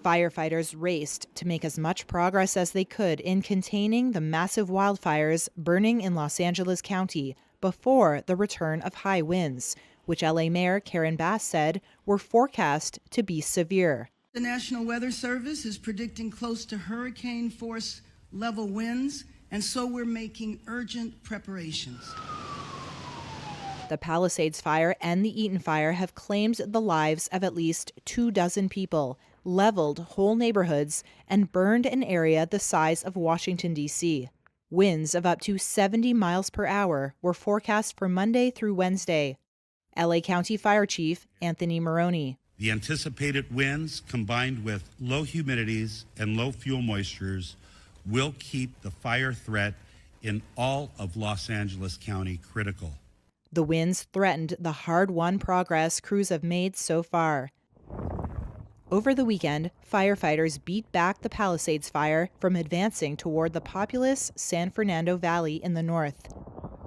Firefighters raced to make as much progress as they could in containing the massive wildfires burning in Los Angeles County before the return of high winds, which LA Mayor Karen Bass said were forecast to be severe. The National Weather Service is predicting close to hurricane force level winds, and so we're making urgent preparations. The Palisades Fire and the Eaton Fire have claimed the lives of at least 24 people, leveled whole neighborhoods, and burned an area the size of Washington, D.C. Winds of up to 70 miles per hour were forecast for Monday through Wednesday. LA County Fire Chief Anthony Maroney. The anticipated winds, combined with low humidities and low fuel moistures, will keep the fire threat in all of Los Angeles County critical. The winds threatened the hard-won progress crews have made so far. Over the weekend, firefighters beat back the Palisades Fire from advancing toward the populous San Fernando Valley in the north.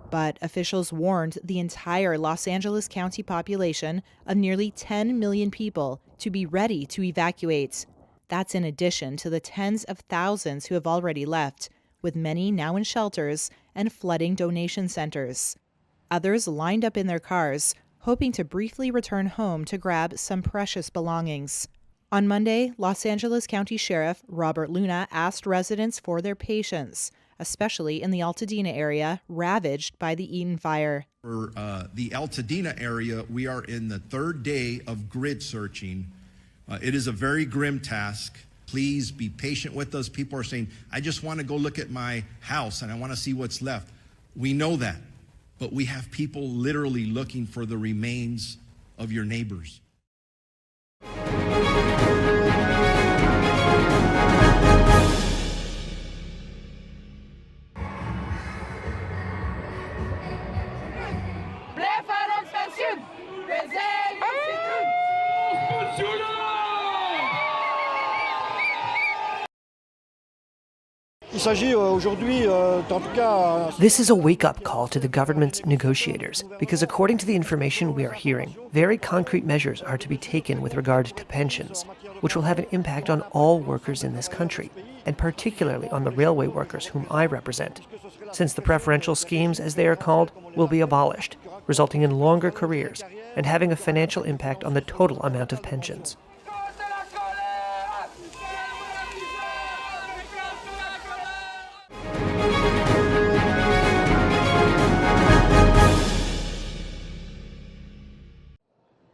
But officials warned the entire Los Angeles County population of nearly 10 million people to be ready to evacuate. That's in addition to the tens of thousands who have already left, with many now in shelters and flooding donation centers. Others lined up in their cars, hoping to briefly return home to grab some precious belongings. On Monday, Los Angeles County Sheriff Robert Luna asked residents for their patience, especially in the Altadena area ravaged by the Eaton Fire. For the Altadena area, we are in the third day of grid searching. It is a very grim task. Please be patient with us. People are saying, I just want to go look at my house and I want to see what's left. We know that, but we have people literally looking for the remains of your neighbors. This is a wake-up call to the government's negotiators, because according to the information we are hearing, very concrete measures are to be taken with regard to pensions, which will have an impact on all workers in this country, and particularly on the railway workers whom I represent, since the preferential schemes, as they are called, will be abolished, resulting in longer careers and having a financial impact on the total amount of pensions.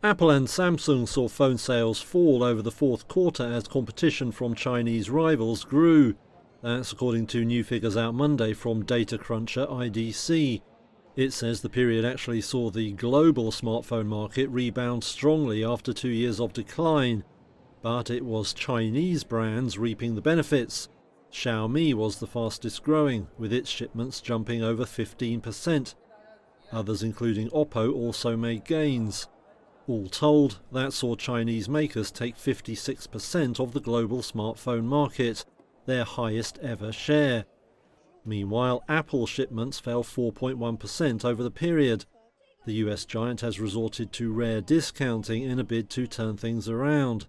Apple and Samsung saw phone sales fall over the fourth quarter as competition from Chinese rivals grew. That's according to new figures out Monday from data cruncher IDC. It says the period actually saw the global smartphone market rebound strongly after 2 years of decline. But it was Chinese brands reaping the benefits. Xiaomi was the fastest growing, with its shipments jumping over 15%. Others, including Oppo, also made gains. All told, that saw Chinese makers take 56% of the global smartphone market, their highest ever share. Meanwhile, Apple shipments fell 4.1% over the period. The US giant has resorted to rare discounting in a bid to turn things around.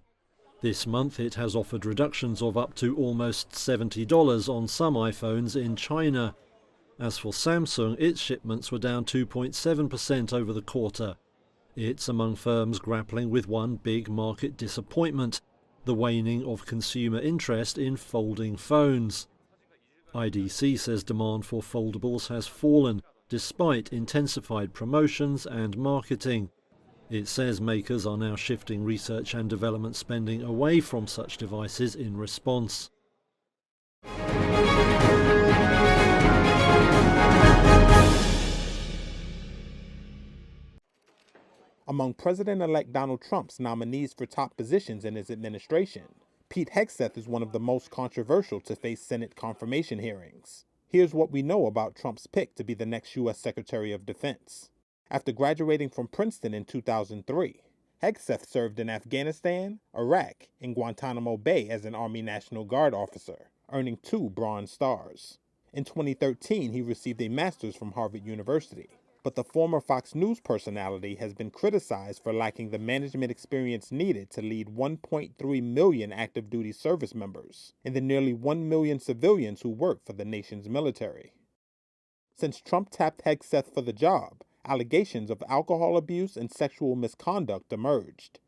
This month it has offered reductions of up to almost $70 on some iPhones in China. As for Samsung, its shipments were down 2.7% over the quarter. It's among firms grappling with one big market disappointment, the waning of consumer interest in folding phones. IDC says demand for foldables has fallen, despite intensified promotions and marketing. It says makers are now shifting research and development spending away from such devices in response. Among President-elect Donald Trump's nominees for top positions in his administration, Pete Hegseth is one of the most controversial to face Senate confirmation hearings. Here's what we know about Trump's pick to be the next U.S. Secretary of Defense. After graduating from Princeton in 2003, Hegseth served in Afghanistan, Iraq, and Guantanamo Bay as an Army National Guard officer, earning 2 Bronze Stars. In 2013, he received a master's from Harvard University. but the former Fox News personality has been criticized for lacking the management experience needed to lead 1.3 million active duty service members and the nearly 1 million civilians who work for the nation's military. Since Trump tapped Hegseth for the job, allegations of alcohol abuse and sexual misconduct emerged.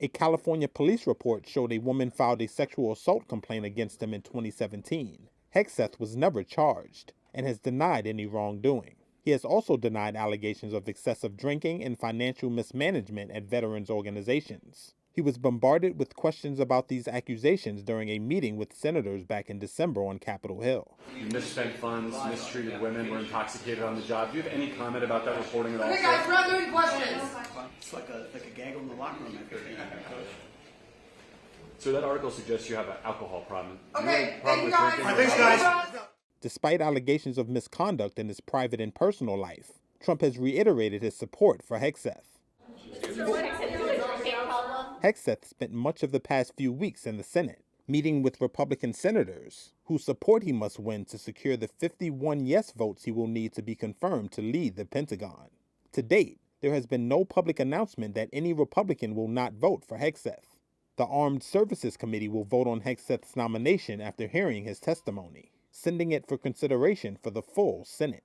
A California police report showed a woman filed a sexual assault complaint against him in 2017. Hegseth was never charged and has denied any wrongdoing. He has also denied allegations of excessive drinking and financial mismanagement at veterans organizations. He was bombarded with questions about these accusations during a meeting with senators back in December on Capitol Hill. You misspent funds, mistreated women, were intoxicated on the job. Do you have any comment about that reporting at all? Okay, guys, we're not doing questions. It's like a gaggle in the locker room after being coach. So that article suggests you have an alcohol problem. Okay, thank you guys. Thanks, guys. Despite allegations of misconduct in his private and personal life, Trump has reiterated his support for Hegseth. Hegseth spent much of the past few weeks in the Senate, meeting with Republican senators whose support he must win to secure the 51 yes votes he will need to be confirmed to lead the Pentagon. To date, there has been no public announcement that any Republican will not vote for Hegseth. The Armed Services Committee will vote on Hegseth's nomination after hearing his testimony, sending it for consideration for the full Senate.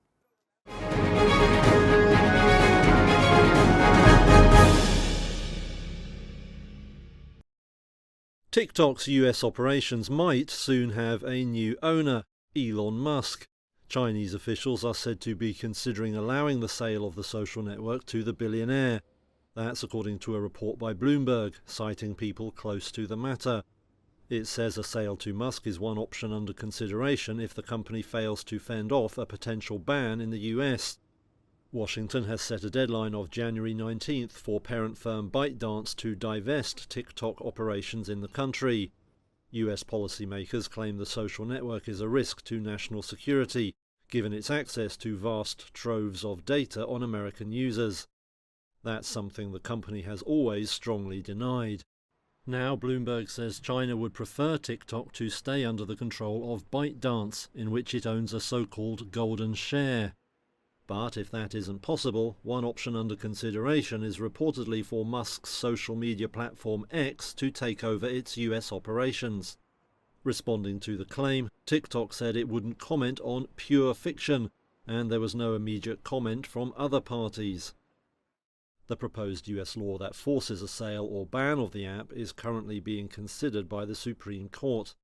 TikTok's US operations might soon have a new owner, Elon Musk. Chinese officials are said to be considering allowing the sale of the social network to the billionaire. That's according to a report by Bloomberg, citing people close to the matter. It says a sale to Musk is one option under consideration if the company fails to fend off a potential ban in the US. Washington has set a deadline of January 19th for parent firm ByteDance to divest TikTok operations in the country. US policymakers claim the social network is a risk to national security, given its access to vast troves of data on American users. That's something the company has always strongly denied. Now Bloomberg says China would prefer TikTok to stay under the control of ByteDance, in which it owns a so-called golden share. But if that isn't possible, one option under consideration is reportedly for Musk's social media platform X to take over its US operations. Responding to the claim, TikTok said it wouldn't comment on pure fiction, and there was no immediate comment from other parties. The proposed US law that forces a sale or ban of the app is currently being considered by the Supreme Court.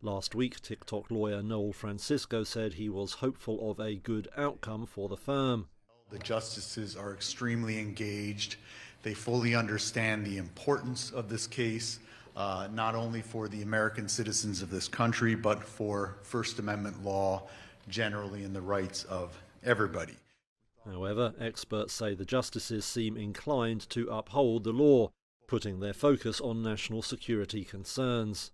Last week, TikTok lawyer Noel Francisco said he was hopeful of a good outcome for the firm. The justices are extremely engaged. They fully understand the importance of this case, not only for the American citizens of this country, but for First Amendment law generally and the rights of everybody. However, experts say the justices seem inclined to uphold the law, putting their focus on national security concerns.